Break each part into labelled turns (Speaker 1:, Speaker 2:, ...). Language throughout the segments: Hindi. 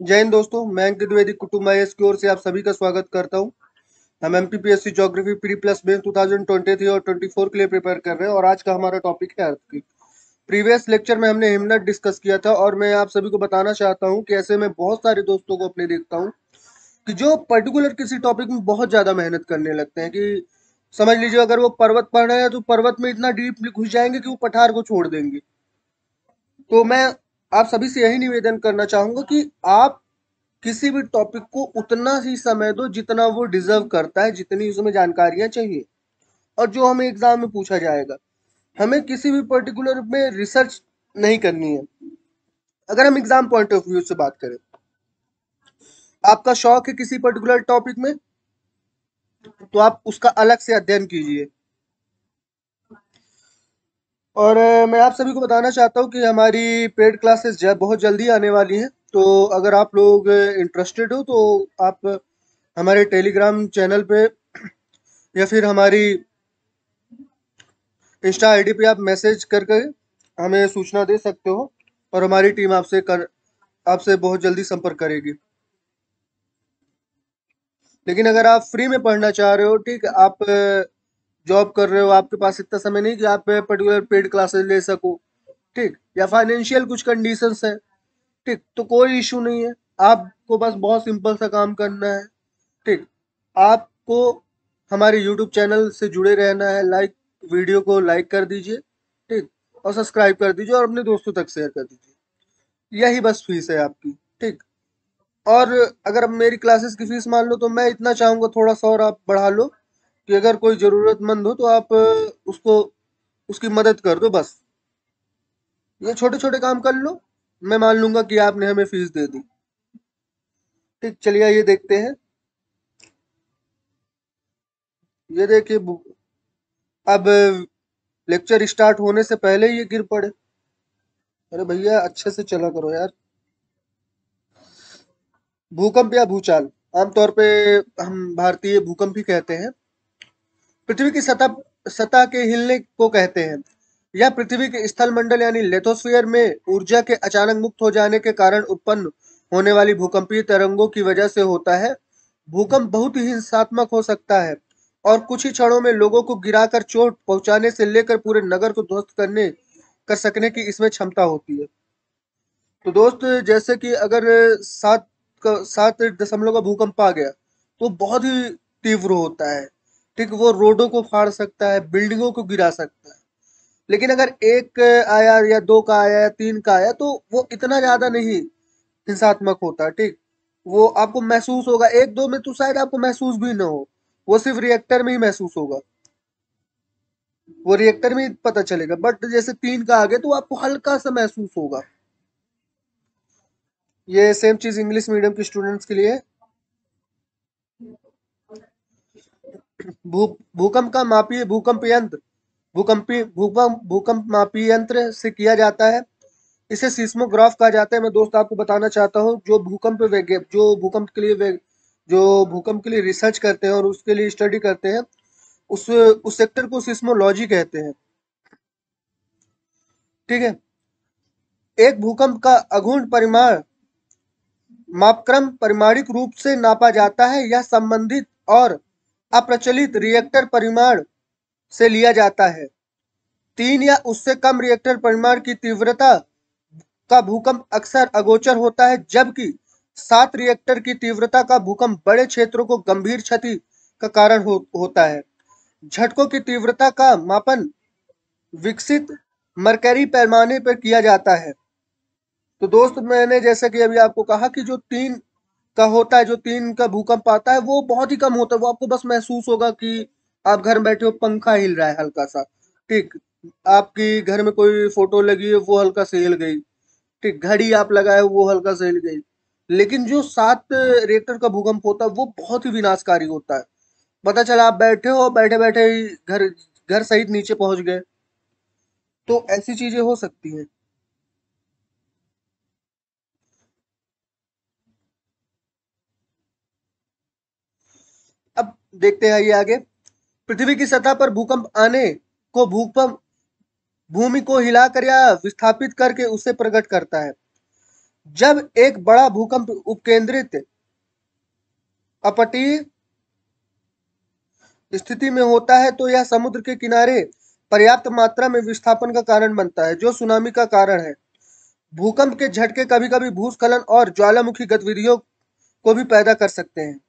Speaker 1: जय हिंद दोस्तों, मैं अंकित द्विवेदी कुटुंब आईएएस की ओर से आप सभी का स्वागत करता हूं। हम एमपीपीएससी ज्योग्राफी प्री प्लस में 2023 और 24 के लिए प्रिपेयर कर रहे हैं और आज का हमारा टॉपिक है अर्थक्वेक। प्रीवियस लेक्चर में हमने हिमनद डिस्कस किया था और मैं आप सभी को बताना चाहता हूं कि ऐसे में बहुत सारे दोस्तों को अपने देखता हूं कि जो पर्टिकुलर किसी टॉपिक में बहुत ज्यादा मेहनत करने लगते हैं कि समझ लीजिए अगर वो पर्वत पढ़ रहे हैं तो पर्वत में इतना डीप घुस जाएंगे कि वो पठार को छोड़ देंगे। तो मैं आप सभी से यही निवेदन करना चाहूंगा कि आप किसी भी टॉपिक को उतना ही समय दो जितना वो डिजर्व करता है, जितनी उसमें जानकारियां चाहिए और जो हमें एग्जाम में पूछा जाएगा। हमें किसी भी पर्टिकुलर में रिसर्च नहीं करनी है। अगर हम एग्जाम पॉइंट ऑफ व्यू से बात करें, आपका शौक है किसी पर्टिकुलर टॉपिक में तो आप उसका अलग से अध्ययन कीजिए। और मैं आप सभी को बताना चाहता हूँ कि हमारी पेड क्लासेस बहुत जल्दी आने वाली हैं। तो अगर आप लोग इंटरेस्टेड हो तो आप हमारे टेलीग्राम चैनल पे या फिर हमारी इंस्टा आईडी पे आप मैसेज करके हमें सूचना दे सकते हो और हमारी टीम आपसे बहुत जल्दी संपर्क करेगी। लेकिन अगर आप फ्री में पढ़ना चाह रहे हो, ठीक है, आप जॉब कर रहे हो, आपके पास इतना समय नहीं कि आप पर्टिकुलर पेड क्लासेस ले सको, ठीक, या फाइनेंशियल कुछ कंडीशंस है, ठीक, तो कोई इशू नहीं है। आपको बस बहुत सिंपल सा काम करना है, ठीक। आपको हमारे यूट्यूब चैनल से जुड़े रहना है, वीडियो को लाइक कर दीजिए, ठीक, और सब्सक्राइब कर दीजिए और अपने दोस्तों तक शेयर कर दीजिए। यही बस फीस है आपकी, ठीक। और अगर अब मेरी क्लासेस की फीस मान लो तो मैं इतना चाहूंगा थोड़ा सा और आप बढ़ा लो कि अगर कोई जरूरतमंद हो तो आप उसको उसकी मदद कर दो। बस ये छोटे छोटे काम कर लो, मैं मान लूंगा कि आपने हमें फीस दे दी। ठीक, चलिए ये देखते हैं। ये देखिए अब लेक्चर स्टार्ट होने से पहले ही ये गिर पड़े। अरे भैया अच्छे से चला करो यार। भूकंप या भूचाल आमतौर पे हम भारतीय भूकंप ही कहते हैं। पृथ्वी की सतह सतह के हिलने को कहते हैं। यह पृथ्वी के स्थल मंडल यानी लिथोस्फीयर में ऊर्जा के अचानक मुक्त हो जाने के कारण उत्पन्न होने वाली भूकंपीय तरंगों की वजह से होता है। भूकंप बहुत ही हिंसात्मक हो सकता है और कुछ ही क्षणों में लोगों को गिराकर चोट पहुंचाने से लेकर पूरे नगर को ध्वस्त कर सकने की इसमें क्षमता होती है। तो दोस्त, जैसे कि अगर 7.0 का भूकंप आ गया तो बहुत ही तीव्र होता है, ठीक, वो रोडों को फाड़ सकता है, बिल्डिंगों को गिरा सकता है। लेकिन अगर एक आया या दो का आया या तीन का आया तो वो इतना ज्यादा नहीं हिंसात्मक होता, ठीक। वो आपको महसूस होगा, एक दो में तो शायद आपको महसूस भी ना हो, वो सिर्फ रिएक्टर में ही महसूस होगा, वो रिएक्टर में ही पता चलेगा। बट जैसे तीन का आ गया तो आपको हल्का सा महसूस होगा। ये सेम चीज इंग्लिश मीडियम के स्टूडेंट्स के लिए। भूकंप का मापी भूकंप यंत्र भूकंप मापी यंत्र से किया जाता है। इसे सिस्मोग्राफ कहा जाता है। मैं दोस्त आपको बताना चाहता हूँ, जो भूकंप के लिए रिसर्च करते हैं और उसके लिए स्टडी करते हैं, उस सेक्टर को सिस्मोलॉजी कहते हैं, ठीक है। एक भूकंप का अघूर्ण परिमाण मापक्रम परिमाणिक रूप से नापा जाता है। यह संबंधित और अप्रचलित रिएक्टर परिमाण से लिया जाता है। 3 या उससे कम रिएक्टर परिमाण की तीव्रता का भूकंप अक्सर अगोचर होता है, जबकि 7 रिएक्टर की तीव्रता का भूकंप बड़े क्षेत्रों को गंभीर क्षति का कारण होता है। झटकों की तीव्रता का मापन विकसित मरकरी पैमाने पर किया जाता है। तो दोस्त, मैंने जैसा कि अभी आपको कहा कि जो 3 का होता है, जो 3 का भूकंप आता है वो बहुत ही कम होता है। वो आपको बस महसूस होगा कि आप घर में बैठे हो, पंखा हिल रहा है हल्का सा, ठीक। आपकी घर में कोई फोटो लगी है वो हल्का से हिल गई, ठीक, घड़ी आप लगाए हो वो हल्का से हिल गई। लेकिन जो 7 रिएक्टर का भूकंप होता है वो बहुत ही विनाशकारी होता है। पता चला आप बैठे हो, बैठे बैठे ही घर घर सहित नीचे पहुंच गए। तो ऐसी चीजें हो सकती हैं। अब देखते हैं ये आगे। पृथ्वी की सतह पर भूकंप आने को भूकंप भूमि को हिलाकर या विस्थापित करके उसे प्रकट करता है। जब एक बड़ा भूकंप उपकेंद्रित अपतटीय स्थिति में होता है तो यह समुद्र के किनारे पर्याप्त मात्रा में विस्थापन का कारण बनता है, जो सुनामी का कारण है। भूकंप के झटके कभी-कभी भूस्खलन और ज्वालामुखी गतिविधियों को भी पैदा कर सकते हैं।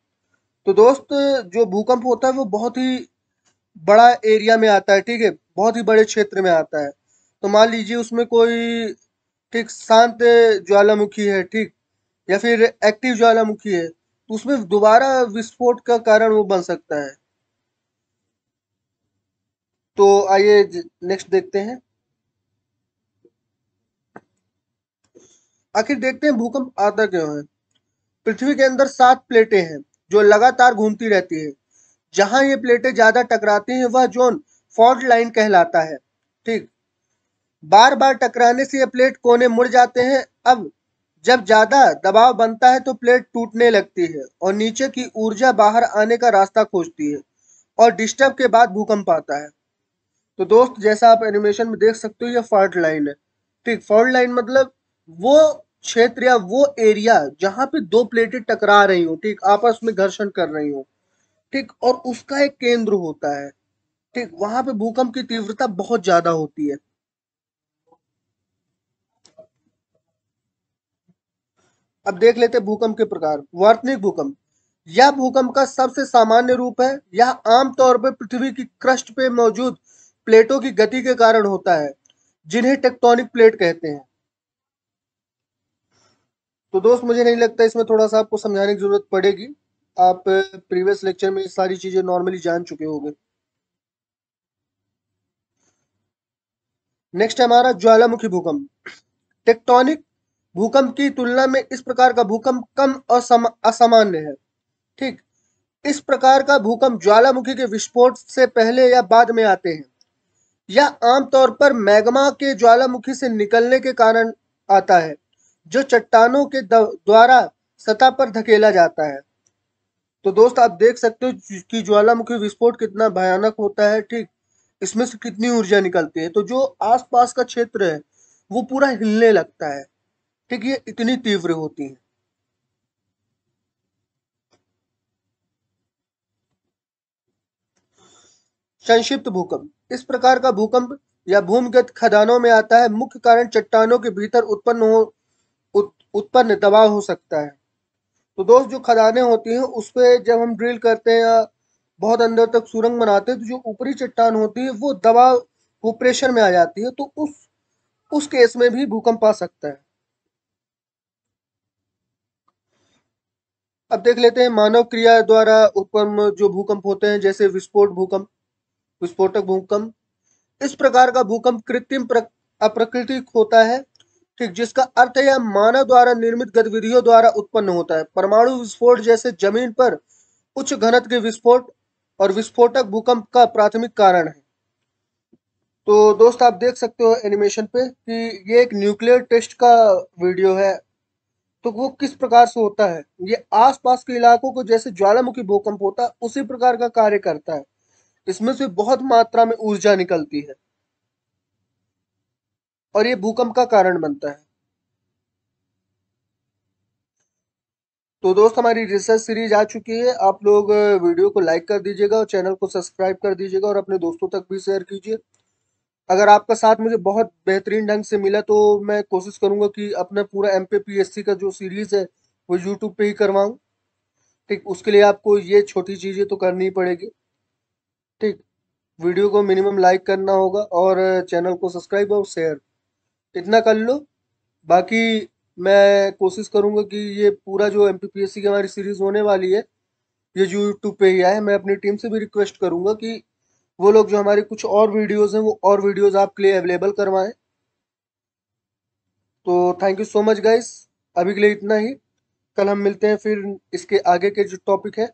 Speaker 1: तो दोस्त, जो भूकंप होता है वो बहुत ही बड़ा एरिया में आता है, ठीक है, बहुत ही बड़े क्षेत्र में आता है। तो मान लीजिए उसमें कोई ठीक शांत ज्वालामुखी है, ठीक, या फिर एक्टिव ज्वालामुखी है, तो उसमें दोबारा विस्फोट का कारण वो बन सकता है। तो आइए नेक्स्ट देखते हैं। आखिर देखते हैं भूकंप आता क्यों है। पृथ्वी के अंदर 7 प्लेटें हैं जो लगातार घूमती रहती है। जहां ये प्लेटें ज्यादा टकराती हैं वह जोन फॉल्ट लाइन कहलाता है, ठीक। बार बार टकराने से ये प्लेट कोने मुड़ जाते हैं। अब जब ज्यादा दबाव बनता है तो प्लेट टूटने लगती है और नीचे की ऊर्जा बाहर आने का रास्ता खोजती है और डिस्टर्ब के बाद भूकंप आता है। तो दोस्त, जैसा आप एनिमेशन में देख सकते हो, ये फॉल्ट लाइन है, ठीक। फॉल्ट लाइन मतलब वो क्षेत्र या वो एरिया जहां पे दो प्लेटें टकरा रही हो, ठीक, आपस में घर्षण कर रही हो, ठीक, और उसका एक केंद्र होता है, ठीक, वहां पे भूकंप की तीव्रता बहुत ज्यादा होती है। अब देख लेते हैं भूकंप के प्रकार। वार्तनिक भूकंप, यह भूकंप का सबसे सामान्य रूप है। यह आमतौर पर पृथ्वी की क्रस्ट पे मौजूद प्लेटों की गति के कारण होता है, जिन्हें टेक्टोनिक प्लेट कहते हैं। तो दोस्त, मुझे नहीं लगता इसमें थोड़ा सा आपको समझाने की जरूरत पड़ेगी। आप प्रीवियस लेक्चर में ये सारी चीजें नॉर्मली जान चुके होंगे। नेक्स्ट है हमारा ज्वालामुखी भूकंप। टेक्टोनिक भूकंप की तुलना में इस प्रकार का भूकंप कम असामान्य है, ठीक। इस प्रकार का भूकंप ज्वालामुखी के विस्फोट से पहले या बाद में आते हैं। यह आमतौर पर मैग्मा के ज्वालामुखी से निकलने के कारण आता है, जो चट्टानों के द्वारा सतह पर धकेला जाता है। तो दोस्त, आप देख सकते हो कि ज्वालामुखी विस्फोट कितना भयानक होता है, ठीक। इसमें से कितनी ऊर्जा निकलती है, तो जो आसपास का क्षेत्र है वो पूरा हिलने लगता है, ठीक। ये इतनी तीव्र होती है। संक्षिप्त भूकंप, इस प्रकार का भूकंप या भूमिगत खदानों में आता है। मुख्य कारण चट्टानों के भीतर उत्पन्न दबाव हो सकता है। तो दोस्त, जो खदानें होती हैं उस पे जब हम ड्रिल करते हैं या बहुत अंदर तक सुरंग बनाते हैं तो जो ऊपरी चट्टान होती है वो दबाव, वो प्रेशर में आ जाती है, तो उस केस में भी भूकंप आ सकता है। अब देख लेते हैं मानव क्रिया द्वारा उत्पन्न जो भूकंप होते हैं, जैसे विस्फोटक भूकंप। इस प्रकार का भूकंप कृत्रिम अप्राकृतिक होता है, ठीक, जिसका अर्थ है यह मानव द्वारा निर्मित गतिविधियों द्वारा उत्पन्न होता है। परमाणु विस्फोट जैसे जमीन पर उच्च घनत्व के विस्फोट और विस्फोटक भूकंप का प्राथमिक कारण है। तो दोस्त, आप देख सकते हो एनिमेशन पे कि ये एक न्यूक्लियर टेस्ट का वीडियो है। तो वो किस प्रकार से होता है, ये आसपास के इलाकों को जैसे ज्वालामुखी भूकंप होता है उसी प्रकार का कार्य करता है। इसमें से बहुत मात्रा में ऊर्जा निकलती है और ये भूकंप का कारण बनता है। तो दोस्त, हमारी रिसर्च सीरीज आ चुकी है। आप लोग वीडियो को लाइक कर दीजिएगा और चैनल को सब्सक्राइब कर दीजिएगा और अपने दोस्तों तक भी शेयर कीजिए। अगर आपका साथ मुझे बहुत बेहतरीन ढंग से मिला तो मैं कोशिश करूंगा कि अपना पूरा एमपीपीएससी का जो सीरीज है वो यूट्यूब पे ही करवाऊं, ठीक। उसके लिए आपको ये छोटी चीजें तो करनी ही पड़ेगी, ठीक। वीडियो को मिनिमम लाइक करना होगा और चैनल को सब्सक्राइब और शेयर, इतना कर लो। बाकी मैं कोशिश करूंगा कि ये पूरा जो एमपीपीएससी की हमारी सीरीज होने वाली है ये यूट्यूब पे ही आए। मैं अपनी टीम से भी रिक्वेस्ट करूंगा कि वो लोग जो हमारी कुछ और वीडियोस हैं वो और वीडियोस आपके लिए अवेलेबल करवाएं। तो thank you so much guys, अभी के लिए इतना ही। कल हम मिलते हैं फिर इसके आगे के जो टॉपिक है